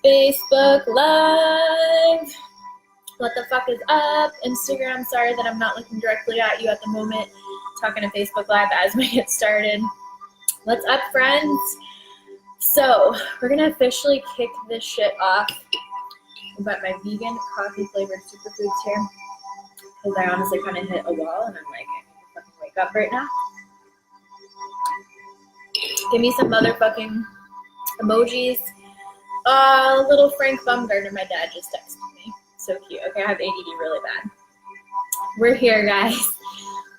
Facebook Live. What the fuck is up? Instagram, sorry that I'm not looking directly at you at the moment. Talking to Facebook Live as we get started. What's up, friends? So, we're gonna officially kick this shit off. I've got my vegan coffee flavored superfoods here. Because I honestly kind of hit a wall and I'm like, I need to fucking wake up right now. Give me some motherfucking emojis. Little Frank Baumgartner, my dad just texted me. So cute. Okay, I have ADD really bad. We're here, guys.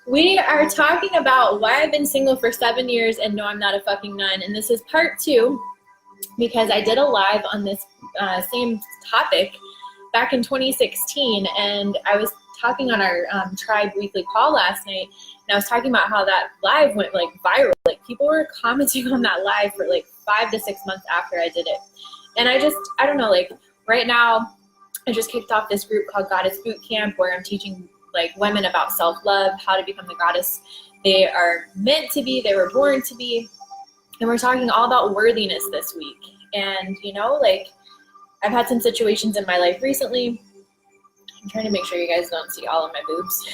We are talking about why I've been single for 7 years and no, I'm not a fucking nun. And this is part 2 because I did a live on this same topic back in 2016. And I was talking on our Tribe weekly call last night. And I was talking about how that live went like viral. Like people were commenting on that live for like 5 to 6 months after I did it. And I don't know, like right now, I just kicked off this group called Goddess Boot Camp where I'm teaching like women about self-love, how to become the goddess they are meant to be, they were born to be. And we're talking all about worthiness this week. And, you know, like I've had some situations in my life recently. I'm trying to make sure you guys don't see all of my boobs.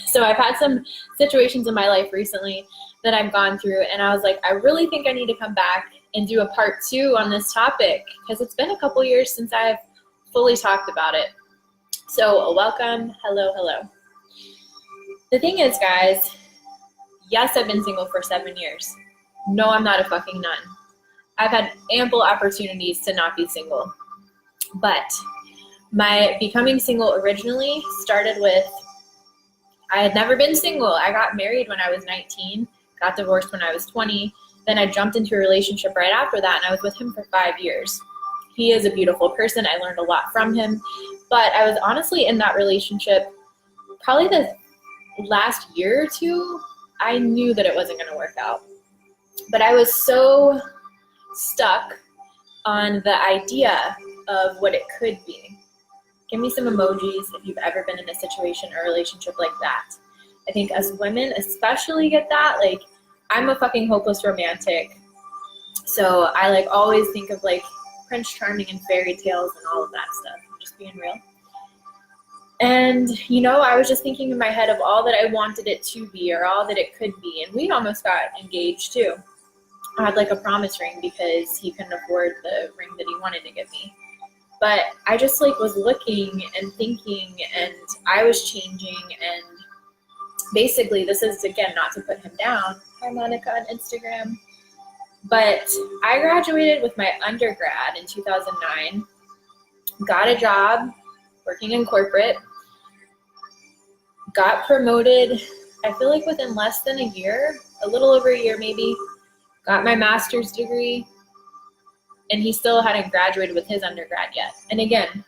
So I've had some situations in my life recently that I've gone through, and I was like, I really think I need to come back and do a part 2 on this topic because it's been a couple years since I've fully talked about it. So welcome, hello. The thing is, guys, yes, I've been single for 7 years. No, I'm not a fucking nun. I've had ample opportunities to not be single, but my becoming single originally started with, I had never been single. I got married when I was 19, got divorced when I was 20. Then I jumped into a relationship right after that, and I was with him for 5 years. He is a beautiful person. I learned a lot from him. But I was honestly in that relationship, probably the last year or two, I knew that it wasn't going to work out. But I was so stuck on the idea of what it could be. Give me some emojis if you've ever been in a situation or relationship like that. I think as women especially get that. Like, I'm a fucking hopeless romantic. So I like always think of like Prince Charming and fairy tales and all of that stuff. I'm just being real. And, you know, I was just thinking in my head of all that I wanted it to be or all that it could be. And we almost got engaged too. I had like a promise ring because he couldn't afford the ring that he wanted to give me. But I just like was looking and thinking and I was changing, and basically this is, again, not to put him down. Hi, Monica on Instagram. But I graduated with my undergrad in 2009, got a job working in corporate, got promoted, I feel like within less than a year, a little over a year maybe, got my master's degree, and he still hadn't graduated with his undergrad yet. And again,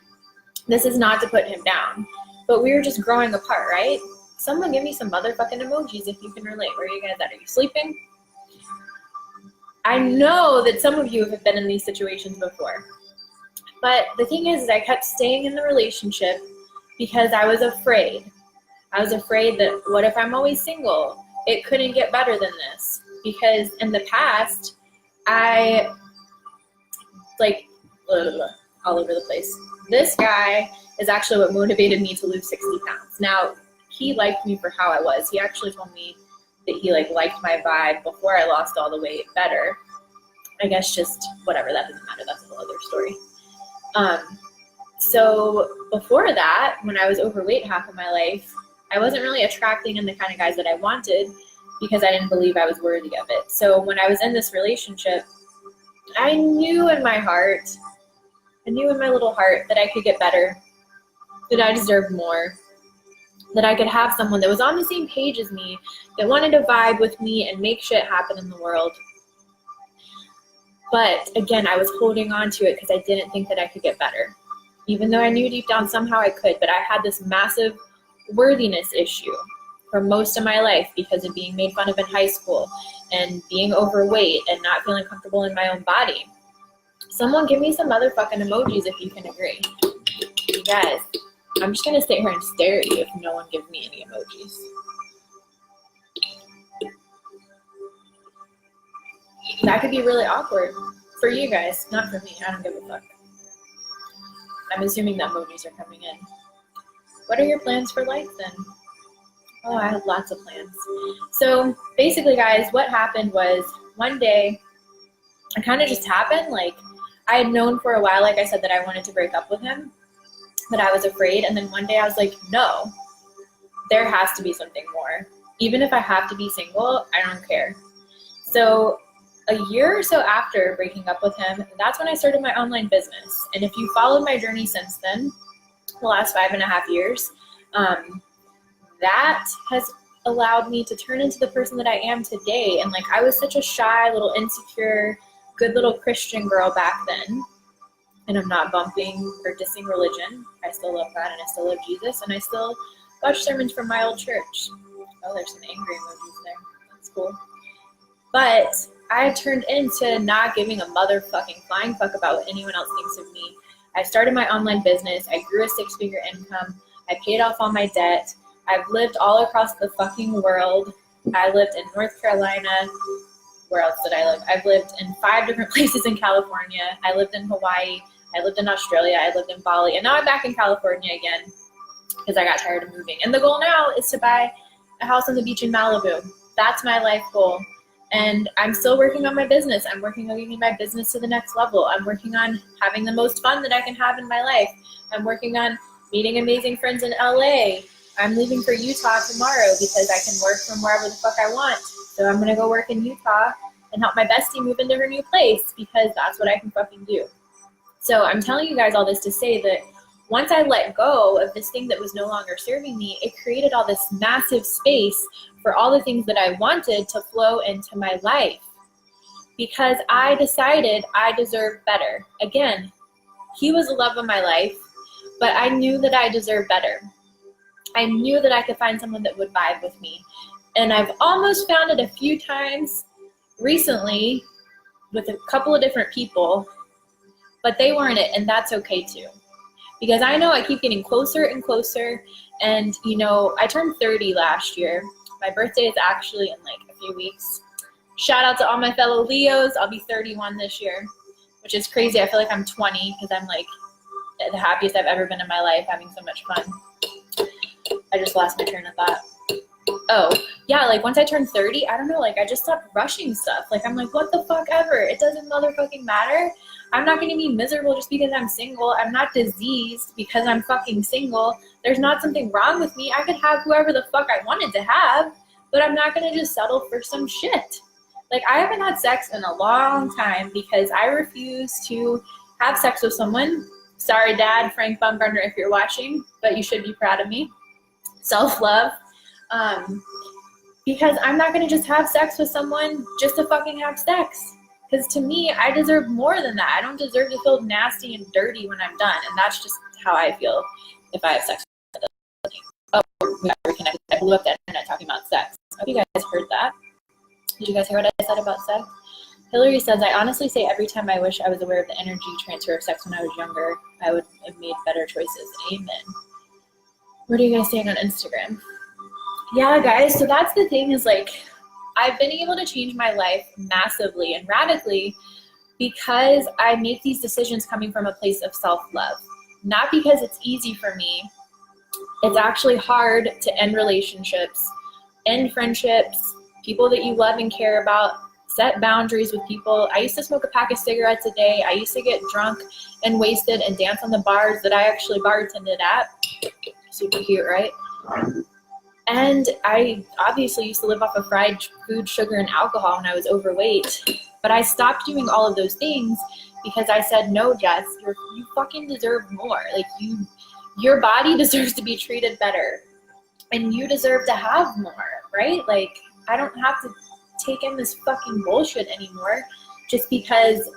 this is not to put him down, but we were just growing apart, right? Someone give me some motherfucking emojis if you can relate. Where are you guys at? Are you sleeping? I know that some of you have been in these situations before. But the thing is I kept staying in the relationship because I was afraid. I was afraid that what if I'm always single? It couldn't get better than this. Because in the past, I like all over the place. This guy is actually what motivated me to lose 60 pounds. Now, he liked me for how I was. He actually told me that he like liked my vibe before I lost all the weight better. I guess just whatever, that doesn't matter. That's a whole other story. So before that, when I was overweight half of my life, I wasn't really attracting in the kind of guys that I wanted because I didn't believe I was worthy of it. So when I was in this relationship, I knew in my heart, I knew in my little heart that I could get better, that I deserved more, that I could have someone that was on the same page as me, that wanted to vibe with me and make shit happen in the world. But again, I was holding on to it because I didn't think that I could get better, even though I knew deep down somehow I could. But I had this massive worthiness issue for most of my life because of being made fun of in high school and being overweight and not feeling comfortable in my own body. Someone give me some motherfucking emojis if you can agree. You guys, I'm just going to sit here and stare at you if no one gives me any emojis. That could be really awkward for you guys, not for me. I don't give a fuck. I'm assuming the emojis are coming in. What are your plans for life then? Oh, I have lots of plans. So basically, guys, what happened was one day, it kind of just happened. Like, I had known for a while, like I said, that I wanted to break up with him, but I was afraid. And then one day I was like, no, there has to be something more. Even if I have to be single, I don't care. So a year or so after breaking up with him, that's when I started my online business. And if you followed my journey since then, the last 5.5 years, that has allowed me to turn into the person that I am today. And like, I was such a shy, little insecure, good little Christian girl back then. And I'm not bumping or dissing religion. I still love God and I still love Jesus, and I still watch sermons from my old church. Oh, there's some angry emojis there. That's cool. But I turned into not giving a motherfucking flying fuck about what anyone else thinks of me. I started my online business. I grew a 6-figure income. I paid off all my debt. I've lived all across the fucking world. I lived in North Carolina. Where else did I live? I've lived in 5 different places in California. I lived in Hawaii. I lived in Australia. I lived in Bali. And now I'm back in California again because I got tired of moving. And the goal now is to buy a house on the beach in Malibu. That's my life goal. And I'm still working on my business. I'm working on getting my business to the next level. I'm working on having the most fun that I can have in my life. I'm working on meeting amazing friends in LA. I'm leaving for Utah tomorrow because I can work from wherever the fuck I want. So I'm going to go work in Utah and help my bestie move into her new place because that's what I can fucking do. So I'm telling you guys all this to say that once I let go of this thing that was no longer serving me, it created all this massive space for all the things that I wanted to flow into my life because I decided I deserved better. Again, he was the love of my life, but I knew that I deserved better. I knew that I could find someone that would vibe with me. And I've almost found it a few times recently with a couple of different people, but they weren't it, and that's okay too. Because I know I keep getting closer and closer, and you know, I turned 30 last year. My birthday is actually in like a few weeks. Shout out to all my fellow Leos. I'll be 31 this year, which is crazy. I feel like I'm 20 because I'm like the happiest I've ever been in my life, having so much fun. I just lost my train of thought. Oh, yeah, like once I turned 30, I don't know, like I just stopped rushing stuff. Like I'm like, what the fuck ever? It doesn't motherfucking matter. I'm not going to be miserable just because I'm single. I'm not diseased because I'm fucking single. There's not something wrong with me. I could have whoever the fuck I wanted to have, but I'm not going to just settle for some shit. Like I haven't had sex in a long time because I refuse to have sex with someone. Sorry, Dad, Frank Baumgartner, if you're watching, but you should be proud of me. Self-love. Because I'm not going to just have sex with someone just to fucking have sex. Because to me, I deserve more than that. I don't deserve to feel nasty and dirty when I'm done. And that's just how I feel if I have sex with somebody. Oh, we got reconnected. I blew up the internet talking about sex. I hope you guys heard that. Did you guys hear what I said about sex? Hillary says, I honestly say every time I wish I was aware of the energy transfer of sex when I was younger, I would have made better choices. Amen. What are you guys saying on Instagram? Yeah, guys, so that's the thing is like, I've been able to change my life massively and radically because I make these decisions coming from a place of self-love. Not because it's easy for me. It's actually hard to end relationships, end friendships, people that you love and care about, set boundaries with people. I used to smoke a pack of cigarettes a day. I used to get drunk and wasted and dance on the bars that I actually bartended at. Super cute, right? And I obviously used to live off of fried food, sugar, and alcohol when I was overweight. But I stopped doing all of those things because I said, no, Jess, you fucking deserve more. Like your body deserves to be treated better. And you deserve to have more, right? Like I don't have to take in this fucking bullshit anymore just because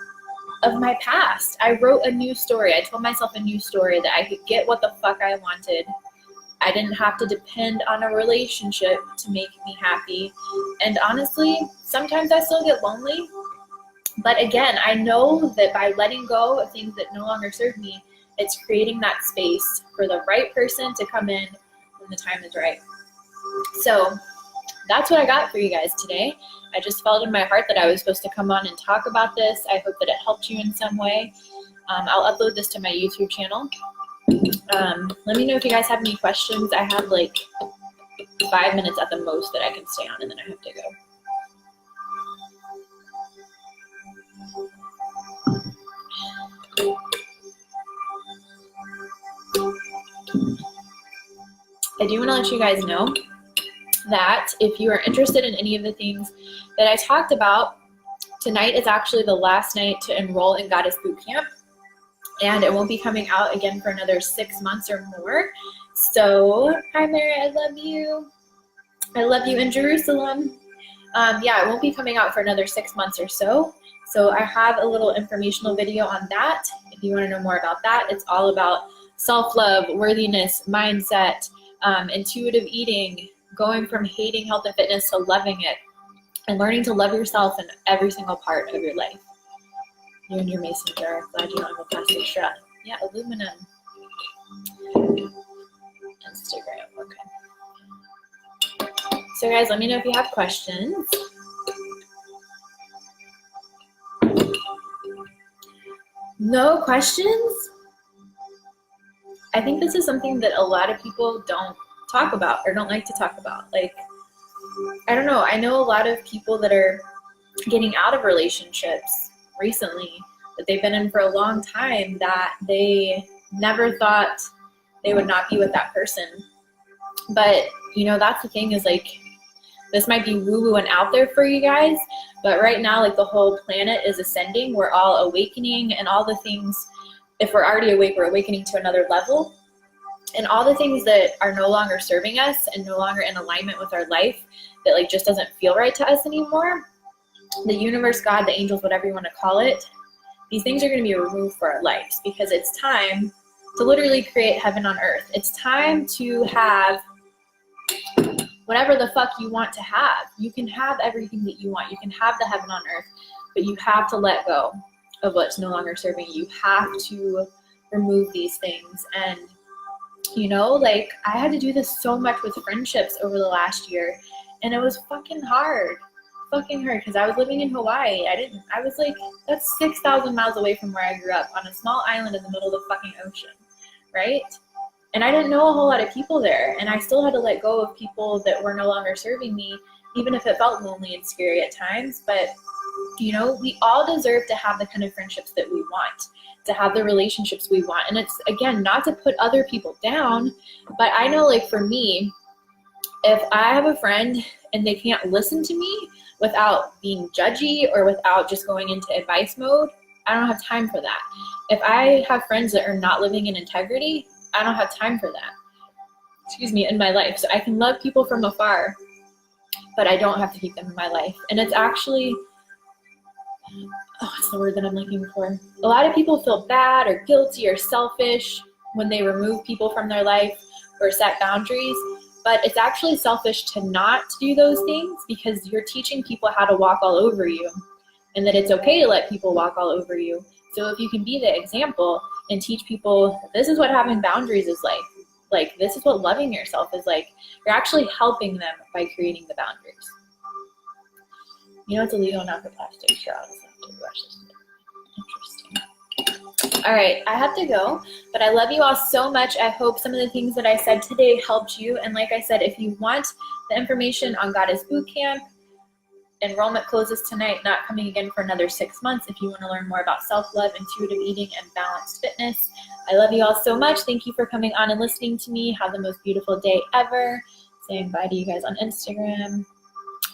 of my past. I wrote a new story. I told myself a new story that I could get what the fuck I wanted. I didn't have to depend on a relationship to make me happy. And honestly, sometimes I still get lonely. But again, I know that by letting go of things that no longer serve me, it's creating that space for the right person to come in when the time is right. So that's what I got for you guys today. I just felt in my heart that I was supposed to come on and talk about this. I hope that it helped you in some way. I'll upload this to my YouTube channel. Let me know if you guys have any questions. I have like 5 minutes at the most that I can stay on, and then I have to go. I do want to let you guys know that if you are interested in any of the things that I talked about, tonight is actually the last night to enroll in Goddess Bootcamp, and it won't be coming out again for another 6 months or more. So, hi Mary, I love you. I love you in Jerusalem. Yeah, it won't be coming out for another 6 months or so. So I have a little informational video on that. If you want to know more about that, it's all about self-love, worthiness, mindset, intuitive eating, going from hating health and fitness to loving it, and learning to love yourself in every single part of your life. You and your mason jar. Glad you don't have a plastic straw. Yeah, aluminum. Instagram. Okay. So guys, let me know if you have questions. No questions? I think this is something that a lot of people don't talk about or don't like to talk about. Like, I don't know. I know a lot of people that are getting out of relationships recently that they've been in for a long time that they never thought they would not be with that person. But, you know, that's the thing is like, this might be woo-woo and out there for you guys, but right now, like the whole planet is ascending. We're all awakening, and all the things, if we're already awake, we're awakening to another level. And all the things that are no longer serving us and no longer in alignment with our life, that like just doesn't feel right to us anymore, the universe, God, the angels, whatever you want to call it, these things are going to be removed for our lives, because it's time to literally create heaven on earth. It's time to have whatever the fuck you want to have. You can have everything that you want. You can have the heaven on earth, but you have to let go of what's no longer serving you. You have to remove these things. And, you know, like I had to do this so much with friendships over the last year, and it was fucking hard. Because I was living in Hawaii. I was like, that's 6,000 miles away from where I grew up on a small island in the middle of the fucking ocean, right? And I didn't know a whole lot of people there, and I still had to let go of people that were no longer serving me, even if it felt lonely and scary at times. But, you know, we all deserve to have the kind of friendships that we want, to have the relationships we want. And it's, again, not to put other people down, but I know, like, for me, if I have a friend and they can't listen to me without being judgy or without just going into advice mode, I don't have time for that. If I have friends that are not living in integrity, I don't have time for that, in my life. So I can love people from afar, but I don't have to keep them in my life. And it's actually, what's the word that I'm looking for? A lot of people feel bad or guilty or selfish when they remove people from their life or set boundaries, but it's actually selfish to not do those things, because you're teaching people how to walk all over you, and that it's okay to let people walk all over you. So if you can be the example and teach people, this is what having boundaries is like this is what loving yourself is like, you're actually helping them by creating the boundaries. You know, it's illegal now for plastic straws. Interesting. All right, I have to go, but I love you all so much. I hope some of the things that I said today helped you. And like I said, if you want the information on Goddess Bootcamp, enrollment closes tonight, not coming again for another 6 months. If you want to learn more about self-love, intuitive eating, and balanced fitness, I love you all so much. Thank you for coming on and listening to me. Have the most beautiful day ever. Saying bye to you guys on Instagram.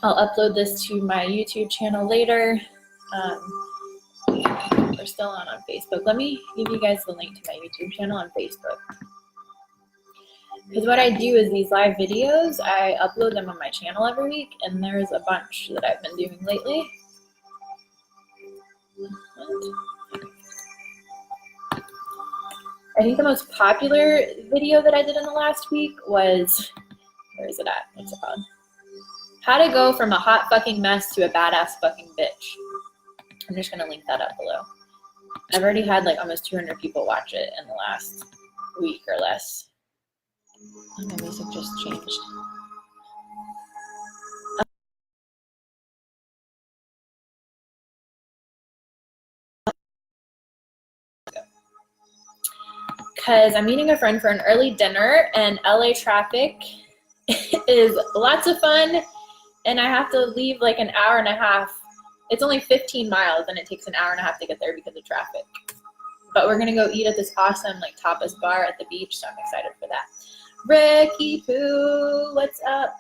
I'll upload this to my YouTube channel later. We're still on Facebook. Let me give you guys the link to my YouTube channel on Facebook. Because what I do is these live videos, I upload them on my channel every week, and there's a bunch that I've been doing lately. I think the most popular video that I did in the last week was, where is it at? What's it called? How to go from a hot fucking mess to a badass fucking bitch. I'm just gonna link that up below. I've already had like almost 200 people watch it in the last week or less. And my music just changed. because I'm meeting a friend for an early dinner, and LA traffic is lots of fun, and I have to leave like an hour and a half. It's only 15 miles, and it takes an hour and a half to get there because of traffic. But we're gonna go eat at this awesome like tapas bar at the beach, so I'm excited for that. Ricky Poo, what's up?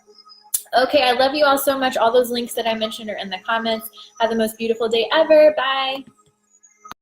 Okay, I love you all so much. All those links that I mentioned are in the comments. Have the most beautiful day ever. Bye.